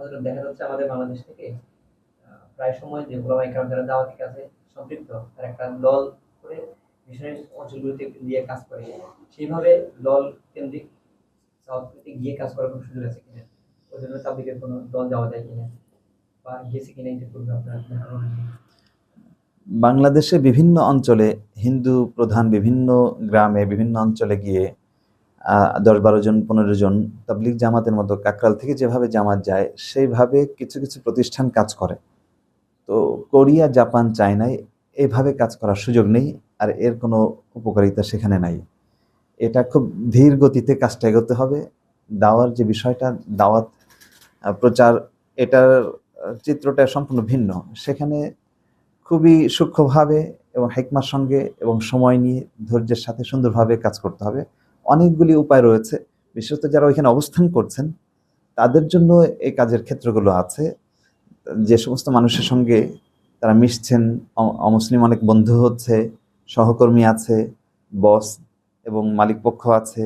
হযরত দেখা যাচ্ছে আমাদের বাংলাদেশ থেকে প্রায় সময় যে ওলামায়ে কেরাম যারা দাওয়াতি কাজে সম্পৃক্ত তারা একটা দল করে মিশনারি অঞ্চলগুলোতে গিয়ে কাজ করে। সেইভাবে দল কেন্দ্রিক সাউথে গিয়ে কাজ করার কোনো সুযোগ আছে কিনা? ওইজন্য তাবলীগের কোনো দল যাওয়া যায় কিনা? বা গেছে কিনা এটা পূর্বে আপনার ধারণা নেই? বাংলাদেশে বিভিন্ন অঞ্চলে হিন্দু প্রধান বিভিন্ন গ্রামে বিভিন্ন অঞ্চলে গিয়ে ১০-১২ জন ১৫ জন তাবলীগ জামাতের মতো কাকরাল থেকে যেভাবে জামাত যায় সেইভাবে কিছু কিছু প্রতিষ্ঠান কাজ করে। তো কোরিয়া, জাপান, চায়নায় এভাবে কাজ করার সুযোগ নেই, আর এর কোনো উপকারিতা সেখানে নাই। এটা খুব ধীর গতিতে কাজটা এগোতে হবে। দাওয়ার যে বিষয়টা, দাওয়াত প্রচার, এটার চিত্রটা সম্পূর্ণ ভিন্ন। সেখানে খুবই সূক্ষ্মভাবে এবং হিকমার সঙ্গে এবং সময় নিয়ে ধৈর্যের সাথে সুন্দরভাবে কাজ করতে হবে। অনেকগুলি উপায় রয়েছে। বিশেষত যারা ওইখানে অবস্থান করছেন তাদের জন্য এই কাজের ক্ষেত্রগুলো আছে। যে সমস্ত মানুষের সঙ্গে তারা মিশছেন, অমুসলিম অনেক বন্ধু হচ্ছে, সহকর্মী আছে, বস এবং মালিক পক্ষ আছে,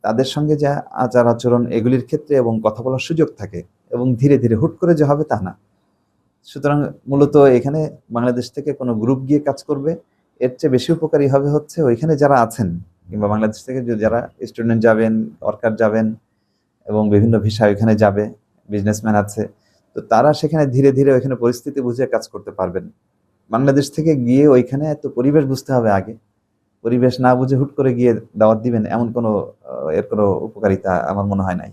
তাদের সঙ্গে যা আচার আচরণ এগুলির ক্ষেত্রে এবং কথা বলার সুযোগ থাকে এবং ধীরে ধীরে হুট করে যে হবে তা না। সুতরাং মূলত এখানে বাংলাদেশ থেকে কোনো গ্রুপ গিয়ে কাজ করবে, এর চেয়ে বেশি উপকারী হবে হচ্ছে ওইখানে যারা আছেন, কিংবা বাংলাদেশ থেকে যারা স্টুডেন্ট যাবেন, ওয়ার্কার যাবেন এবং বিভিন্ন ভিসায় ওইখানে যাবে, বিজনেসম্যান আছে, তো তারা সেখানে ধীরে ধীরে ওইখানে পরিস্থিতি বুঝে কাজ করতে পারবেন। বাংলাদেশ থেকে গিয়ে ওইখানে তো পরিবেশ বুঝতে হবে আগে। পরিবেশ না বুঝে হুট করে গিয়ে দাওয়াত দিবেন, এমন কোনো এর কোনো উপকারিতা আমার মনে হয় নাই।